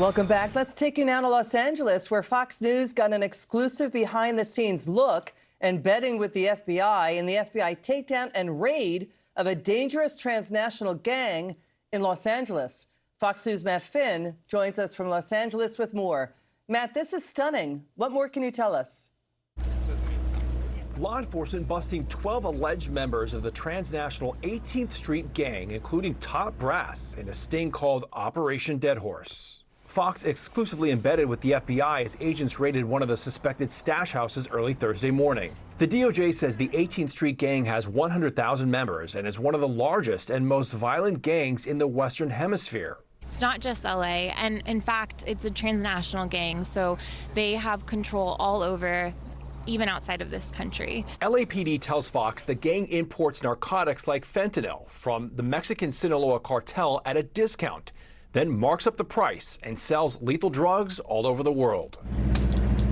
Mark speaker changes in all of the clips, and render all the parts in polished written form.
Speaker 1: Welcome back. Let's take you now to Los Angeles, where Fox News got an exclusive behind-the-scenes look embedding with the FBI in the FBI takedown and raid of a dangerous transnational gang in Los Angeles. Fox News' Matt Finn joins us from Los Angeles with more. Matt, this is stunning. What more can you tell us?
Speaker 2: Law enforcement busting 12 alleged members of the transnational 18th Street gang, including top brass, in a sting called Operation Dead Horse. Fox exclusively embedded with the FBI as agents raided one of the suspected stash houses early Thursday morning. The DOJ says the 18th Street gang has 100,000 members and is one of the largest and most violent gangs in the Western Hemisphere.
Speaker 3: It's not just LA, and in fact, it's a transnational gang, so they have control all over, even outside of this country.
Speaker 2: LAPD tells Fox the gang imports narcotics like fentanyl from the Mexican Sinaloa cartel at a discount, then marks up the price and sells lethal drugs all over the world.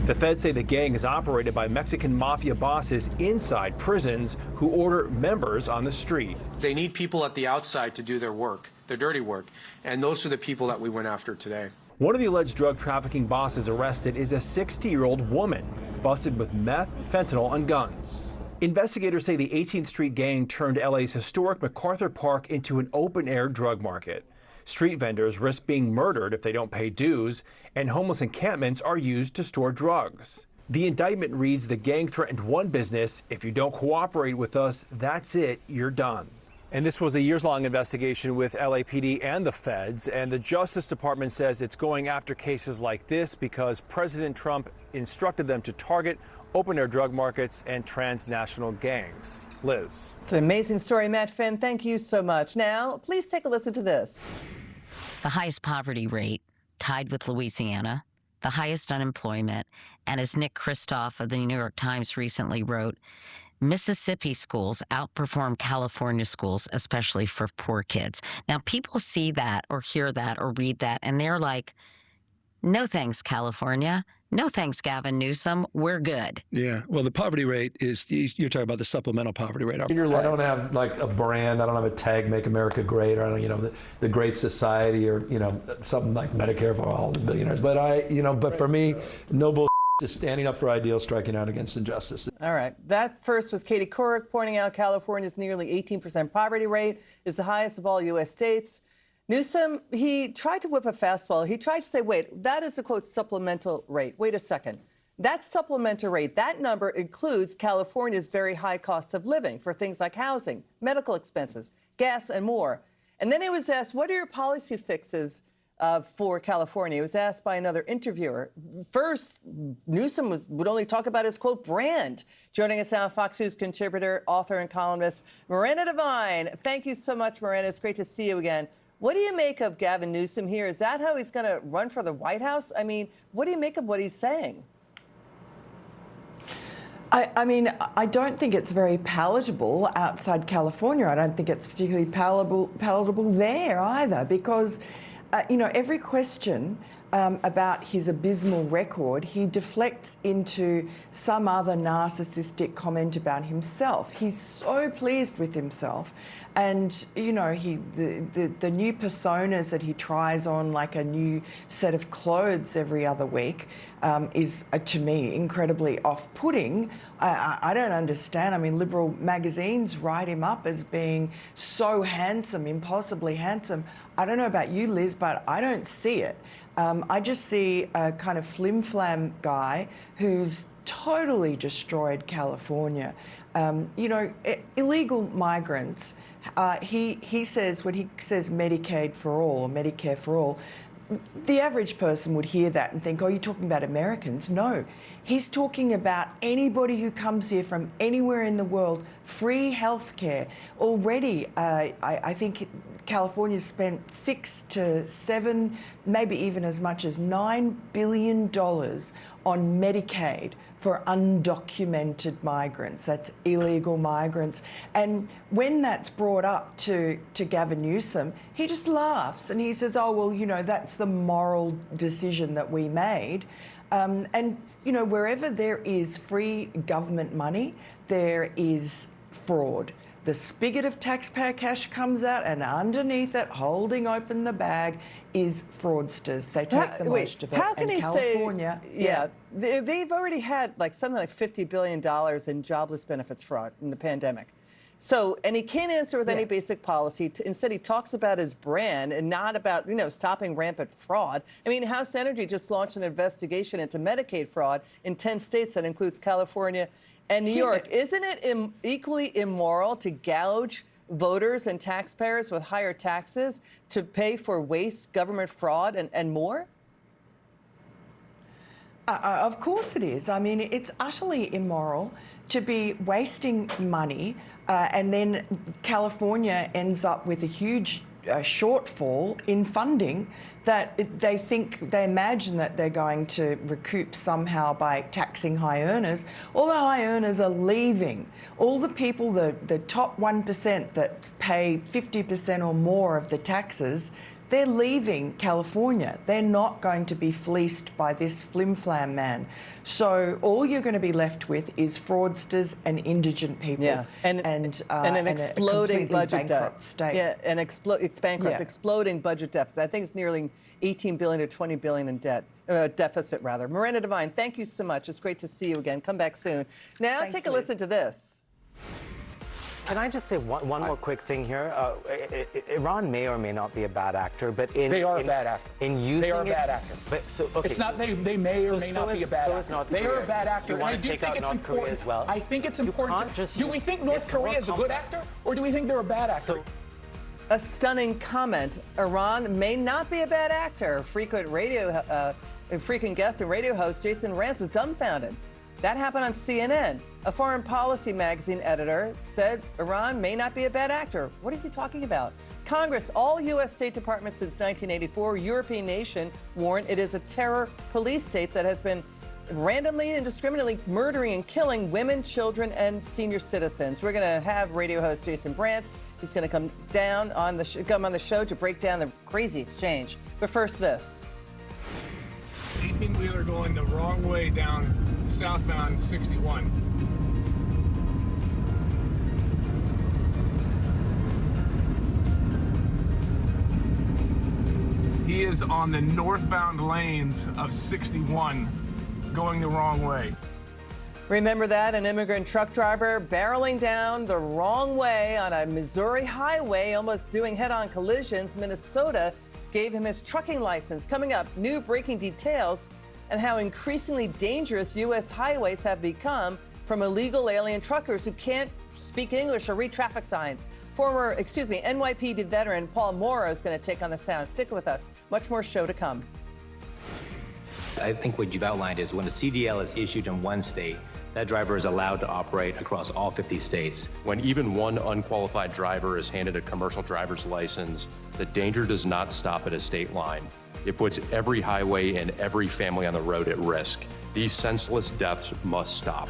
Speaker 2: The feds say the gang is operated by Mexican mafia bosses inside prisons who order members on the street.
Speaker 4: They need people at the outside to do their work, their dirty work, and those are the people that we went after today.
Speaker 2: One of the alleged drug trafficking bosses arrested is a 60-year-old woman busted with meth, fentanyl, and guns. Investigators say the 18th Street gang turned LA's historic MacArthur Park into an open-air drug market. Street vendors risk being murdered if they don't pay dues, and homeless encampments are used to store drugs. The indictment reads the gang threatened one business: if you don't cooperate with us, that's it, you're done. And this was a years-long investigation with LAPD and the feds, and the Justice Department says it's going after cases like this because President Trump instructed them to target open-air drug markets and transnational gangs. Liz.
Speaker 1: It's an amazing story, Matt Finn. Thank you so much. Now, please take a listen to this.
Speaker 5: The highest poverty rate, tied with Louisiana, the highest unemployment, and as Nick Kristof of the New York Times recently wrote, Mississippi schools outperform California schools, especially for poor kids. Now, people see that or hear that or read that, and they're like, no thanks, California. No thanks, Gavin Newsom. We're good.
Speaker 6: Yeah. Well, the poverty rate is, you're talking about the supplemental poverty rate.
Speaker 7: I don't have like a brand. I don't have a tag, Make America Great, or I don't, the Great Society, or, something like Medicare for all the billionaires. But but for me, no bull. Just standing up for ideals, striking out against injustice.
Speaker 1: All right. That first was Katie Couric pointing out California's nearly 18% poverty rate is the highest of all U.S. states. Newsom, he tried to whip a fastball. He tried to say, wait, that is a, quote, supplemental rate. Wait a second. That supplemental rate, that number includes California's very high cost of living for things like housing, medical expenses, gas, and more. And then he was asked, what are your policy fixes for California? He was asked by another interviewer. First, Newsom would only talk about his, quote, brand. Joining us now, Fox News contributor, author, and columnist, Miranda Devine. Thank you so much, Miranda. It's great to see you again. What do you make of Gavin Newsom here? Is that how he's going to run for the White House? I mean, what do you make of what he's saying?
Speaker 8: I mean, I don't think it's very palatable outside California. I don't think it's particularly palatable there either, because every question about his abysmal record, he deflects into some other narcissistic comment about himself. He's so pleased with himself. And, the new personas that he tries on, like a new set of clothes every other week, is, to me, incredibly off-putting. I don't understand. I mean, liberal magazines write him up as being so handsome, impossibly handsome. I don't know about you, Liz, but I don't see it. I just see a kind of flim-flam guy who's totally destroyed California. Illegal migrants, he says, when he says Medicaid for all or Medicare for all, the average person would hear that and think, oh, you're talking about Americans. No, he's talking about anybody who comes here from anywhere in the world, free health care. Already, I think California's spent $6 to $7, maybe even as much as $9 billion on Medicaid for undocumented migrants. That's illegal migrants. And when that's brought up to Gavin Newsom, he just laughs and he says, oh, well, that's the moral decision that we made. Wherever there is free government money, there is fraud. the spigot of taxpayer cash comes out, and underneath it, holding open the bag, is fraudsters. They take the most of it.
Speaker 1: How can
Speaker 8: and
Speaker 1: he
Speaker 8: California,
Speaker 1: say? They've already had like something like $50 billion in jobless benefits fraud in the pandemic. So, and he can't answer with any basic policy. Instead, he talks about his brand and not about, stopping rampant fraud. I mean, House Energy just launched an investigation into Medicaid fraud in 10 states that includes California and New York. Isn't it equally immoral to gouge voters and taxpayers with higher taxes to pay for waste, government fraud, and more?
Speaker 8: Of course it is. I mean, it's utterly immoral to be wasting money and then California ends up with a huge shortfall in funding that they imagine that they're going to recoup somehow by taxing high earners. All the high earners are leaving. All the people, the top 1% that pay 50% or more of the taxes, they're leaving California. They're not going to be fleeced by this flim-flam man. So all you're going to be left with is fraudsters and indigent people.
Speaker 1: Yeah, and an exploding budget debt.
Speaker 8: State.
Speaker 1: Yeah, and it's bankrupt, exploding budget deficit. I think it's nearly 18 billion to 20 billion in debt, deficit rather. Miranda Devine, thank you so much. It's great to see you again. Come back soon. Now
Speaker 8: Thanks,
Speaker 1: take a
Speaker 8: Liz.
Speaker 1: listen to this.
Speaker 9: Can I just say one more quick thing here? Iran may or may not be a bad actor, but
Speaker 10: they are a bad actor.
Speaker 9: In using
Speaker 10: they are a bad actor.
Speaker 9: But
Speaker 10: it's not they may or may not be a bad actor. They are a bad actor.
Speaker 9: You want
Speaker 10: and I
Speaker 9: to
Speaker 10: do
Speaker 9: take
Speaker 10: think
Speaker 9: out
Speaker 10: it's
Speaker 9: North
Speaker 10: important.
Speaker 9: Korea as well?
Speaker 10: I think it's important. Do we think North Korea is a good actor, or do we think they're a bad actor?
Speaker 1: A stunning comment. Iran may not be a bad actor. Frequent guest and radio host Jason Rance was dumbfounded. That happened on CNN. A foreign policy magazine editor said Iran may not be a bad actor. What is he talking about? Congress, all U.S. State Departments since 1984, European nation warned it is a terror police state that has been randomly and indiscriminately murdering and killing women, children, and senior citizens. We're going to have radio host Jason Brantz. He's going to come on the show to break down the crazy exchange. But first, this.
Speaker 11: 18-wheeler going the wrong way down southbound 61. He is on the northbound lanes of 61 going the wrong way.
Speaker 1: Remember that? An immigrant truck driver barreling down the wrong way on a Missouri highway, almost doing head-on collisions. Minnesota gave him his trucking license. Coming up, new breaking details and how increasingly dangerous U.S. highways have become from illegal alien truckers who can't speak English or read traffic signs. NYPD veteran Paul Morrow is going to take on the sound. Stick with us. Much more show to come.
Speaker 12: I think what you've outlined is when a CDL is issued in one state, that driver is allowed to operate across all 50 states.
Speaker 13: When even one unqualified driver is handed a commercial driver's license, the danger does not stop at a state line. It puts every highway and every family on the road at risk. These senseless deaths must stop.